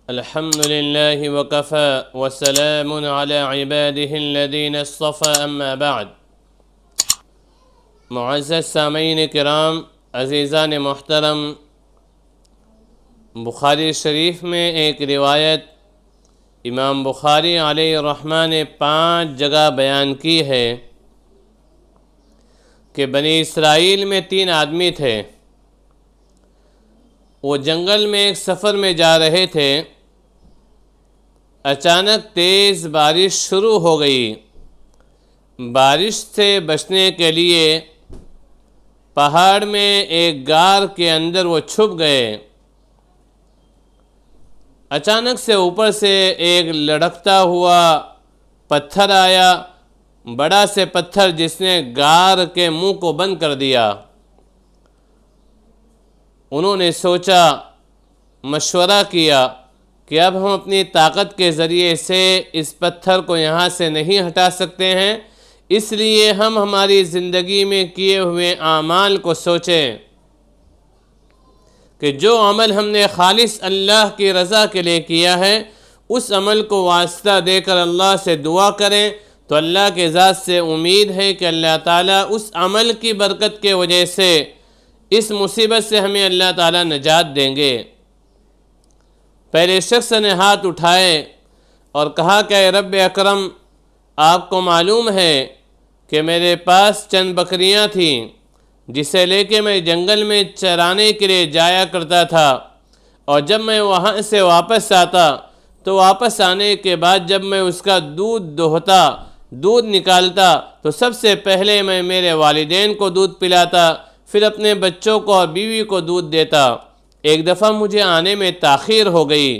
الحمد لله وكفى وسلام على عباده الذين اصطفى اما بعد۔ معزز سامعین کرام، عزیزان محترم، بخاری شریف میں ایک روایت امام بخاری علیہ الرحمہ نے 5 جگہ بیان کی ہے کہ بنی اسرائیل میں 3 آدمی تھے۔ وہ جنگل میں ایک سفر میں جا رہے تھے، اچانک تیز بارش شروع ہو گئی۔ بارش سے بچنے کے لیے پہاڑ میں ایک غار کے اندر وہ چھپ گئے۔ اچانک سے اوپر سے ایک لڑکتا ہوا پتھر آیا، بڑا سے پتھر جس نے غار کے منہ کو بند کر دیا۔ انہوں نے سوچا، مشورہ کیا کہ اب ہم اپنی طاقت کے ذریعے سے اس پتھر کو یہاں سے نہیں ہٹا سکتے ہیں، اس لیے ہم ہماری زندگی میں کیے ہوئے اعمال کو سوچیں کہ جو عمل ہم نے خالص اللہ کی رضا کے لیے کیا ہے، اس عمل کو واسطہ دے کر اللہ سے دعا کریں، تو اللہ کے ذات سے امید ہے کہ اللہ تعالیٰ اس عمل کی برکت کے وجہ سے اس مصیبت سے ہمیں اللہ تعالیٰ نجات دیں گے۔ پہلے شخص نے ہاتھ اٹھائے اور کہا کہ اے رب اکرم، آپ کو معلوم ہے کہ میرے پاس چند بکریاں تھیں جسے لے کے میں جنگل میں چرانے کے لیے جایا کرتا تھا، اور جب میں وہاں سے واپس آتا تو واپس آنے کے بعد جب میں اس کا دودھ نکالتا تو سب سے پہلے میں میرے والدین کو دودھ پلاتا، پھر اپنے بچوں کو اور بیوی کو دودھ دیتا۔ ایک دفعہ مجھے آنے میں تاخیر ہو گئی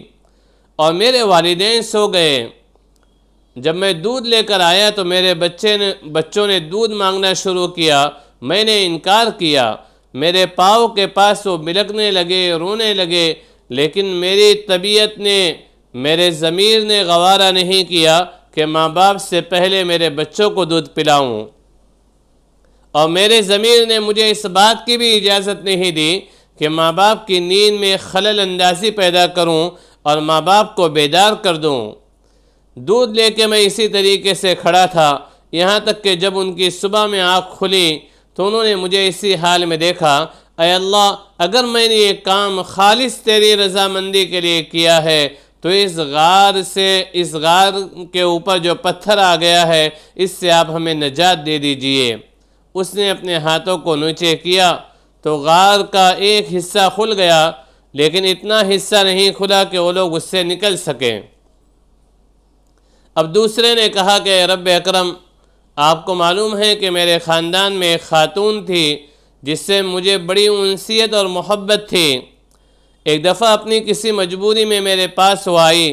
اور میرے والدین سو گئے۔ جب میں دودھ لے کر آیا تو میرے بچوں نے دودھ مانگنا شروع کیا۔ میں نے انکار کیا۔ میرے پاؤں کے پاس وہ بلکنے لگے، رونے لگے، لیکن میری طبیعت نے، میرے ضمیر نے گوارا نہیں کیا کہ ماں باپ سے پہلے میرے بچوں کو دودھ پلاؤں، اور میرے ضمیر نے مجھے اس بات کی بھی اجازت نہیں دی کہ ماں باپ کی نیند میں خلل اندازی پیدا کروں اور ماں باپ کو بیدار کر دوں۔ دودھ لے کے میں اسی طریقے سے کھڑا تھا، یہاں تک کہ جب ان کی صبح میں آنکھ کھلی تو انہوں نے مجھے اسی حال میں دیکھا۔ اے اللہ، اگر میں نے یہ کام خالص تیری رضامندی کے لیے کیا ہے تو اس غار کے اوپر جو پتھر آ گیا ہے، اس سے آپ ہمیں نجات دے دیجئے۔ اس نے اپنے ہاتھوں کو نیچے کیا تو غار کا ایک حصہ کھل گیا، لیکن اتنا حصہ نہیں کھلا کہ وہ لوگ اس سے نکل سکیں۔ اب دوسرے نے کہا کہ اے رب اکرم، آپ کو معلوم ہے کہ میرے خاندان میں ایک خاتون تھی جس سے مجھے بڑی انسیت اور محبت تھی۔ ایک دفعہ اپنی کسی مجبوری میں میرے پاس وہ آئی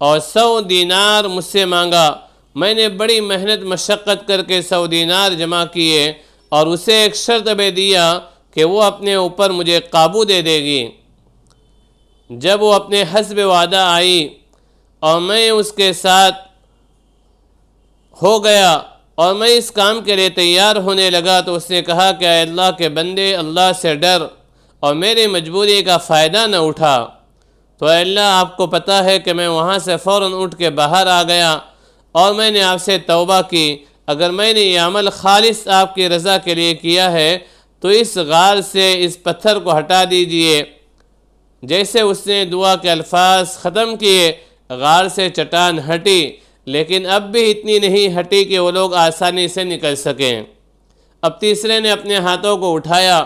اور 100 دینار مجھ سے مانگا۔ میں نے بڑی محنت مشقت کر کے 100 دینار جمع کیے اور اسے ایک شرط بھی دیا کہ وہ اپنے اوپر مجھے قابو دے دے گی۔ جب وہ اپنے حسب وعدہ آئی اور میں اس کے ساتھ ہو گیا اور میں اس کام کے لیے تیار ہونے لگا تو اس نے کہا کہ اے اللہ کے بندے، اللہ سے ڈر اور میری مجبوری کا فائدہ نہ اٹھا۔ تو اے اللہ، آپ کو پتہ ہے کہ میں وہاں سے فوراً اٹھ کے باہر آ گیا اور میں نے آپ سے توبہ کی، اگر میں نے یہ عمل خالص آپ کی رضا کے لیے کیا ہے تو اس غار سے اس پتھر کو ہٹا دیجئے۔ جیسے اس نے دعا کے الفاظ ختم کیے، غار سے چٹان ہٹی، لیکن اب بھی اتنی نہیں ہٹی کہ وہ لوگ آسانی سے نکل سکیں۔ اب تیسرے نے اپنے ہاتھوں کو اٹھایا۔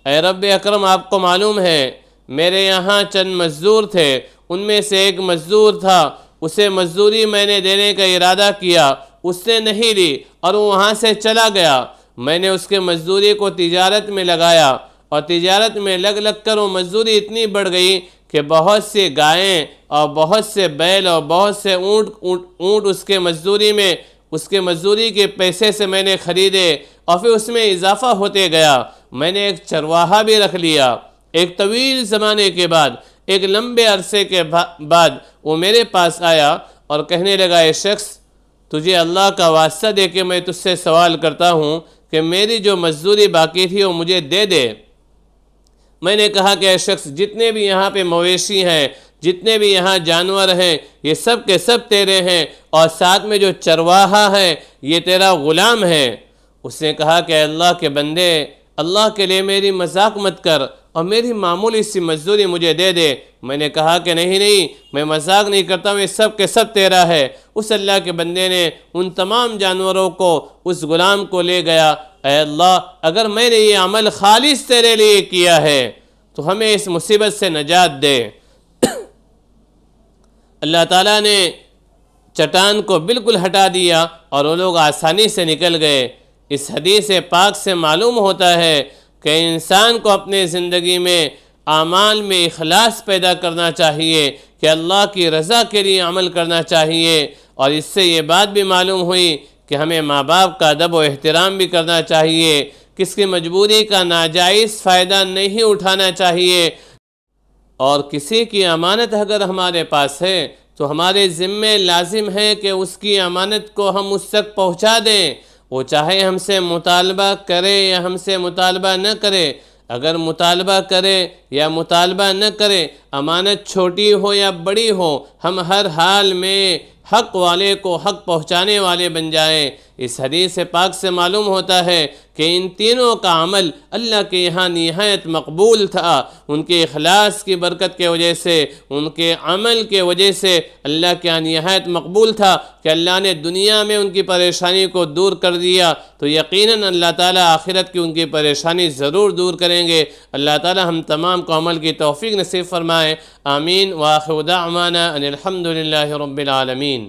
اے رب اکرم، آپ کو معلوم ہے میرے یہاں چند مزدور تھے، ان میں سے ایک مزدور تھا، اسے مزدوری میں نے دینے کا ارادہ کیا، اس نے نہیں دی اور وہ وہاں سے چلا گیا۔ میں نے اس کے مزدوری کو تجارت میں لگایا اور تجارت میں لگ کر وہ مزدوری اتنی بڑھ گئی کہ بہت سی گائیں اور بہت سے بیل اور بہت سے اونٹ اس کے مزدوری کے پیسے سے میں نے خریدے، اور پھر اس میں اضافہ ہوتے گیا۔ میں نے ایک چرواہا بھی رکھ لیا۔ ایک طویل زمانے کے بعد، ایک لمبے عرصے کے بعد وہ میرے پاس آیا اور کہنے لگا، اے شخص، تجھے اللہ کا واسطہ دے کے میں تجھ سے سوال کرتا ہوں کہ میری جو مزدوری باقی تھی وہ مجھے دے دے۔ میں نے کہا کہ اے شخص جتنے بھی یہاں پہ مویشی ہیں، جتنے بھی یہاں جانور ہیں، یہ سب کے سب تیرے ہیں، اور ساتھ میں جو چرواہا ہے یہ تیرا غلام ہے۔ اس نے کہا کہ اے اللہ کے بندے، اللہ کے لیے میری مذاق مت کر اور میری معمولی سی مزدوری مجھے دے دے۔ میں نے کہا کہ نہیں، میں مذاق نہیں کرتا ہوں، یہ سب کے سب تیرا ہے۔ اس اللہ کے بندے نے ان تمام جانوروں کو، اس غلام کو لے گیا۔ اے اللہ، اگر میں نے یہ عمل خالص تیرے لیے کیا ہے تو ہمیں اس مصیبت سے نجات دے۔ اللہ تعالیٰ نے چٹان کو بالکل ہٹا دیا اور وہ لوگ آسانی سے نکل گئے۔ اس حدیث پاک سے معلوم ہوتا ہے کہ انسان کو اپنے زندگی میں اعمال میں اخلاص پیدا کرنا چاہیے، کہ اللہ کی رضا کے لیے عمل کرنا چاہیے، اور اس سے یہ بات بھی معلوم ہوئی کہ ہمیں ماں باپ کا ادب و احترام بھی کرنا چاہیے، کس کی مجبوری کا ناجائز فائدہ نہیں اٹھانا چاہیے، اور کسی کی امانت اگر ہمارے پاس ہے تو ہمارے ذمے لازم ہے کہ اس کی امانت کو ہم اس تک پہنچا دیں، وہ چاہے ہم سے مطالبہ کرے یا ہم سے مطالبہ نہ کرے۔ اگر مطالبہ کرے یا مطالبہ نہ کرے، امانت چھوٹی ہو یا بڑی ہو، ہم ہر حال میں حق والے کو حق پہنچانے والے بن جائیں۔ اس حدیث پاک سے معلوم ہوتا ہے کہ ان تینوں کا عمل اللہ کے یہاں نہایت مقبول تھا۔ ان کے اخلاص کی برکت کے وجہ سے، ان کے عمل کے وجہ سے اللہ کے یہاں نہایت مقبول تھا کہ اللہ نے دنیا میں ان کی پریشانی کو دور کر دیا، تو یقیناً اللہ تعالیٰ آخرت کی ان کی پریشانی ضرور دور کریں گے۔ اللہ تعالیٰ ہم تمام کو عمل کی توفیق نصیب فرمائے۔ آمین۔ وآخر دعوانا ان الحمد للہ رب العالمین۔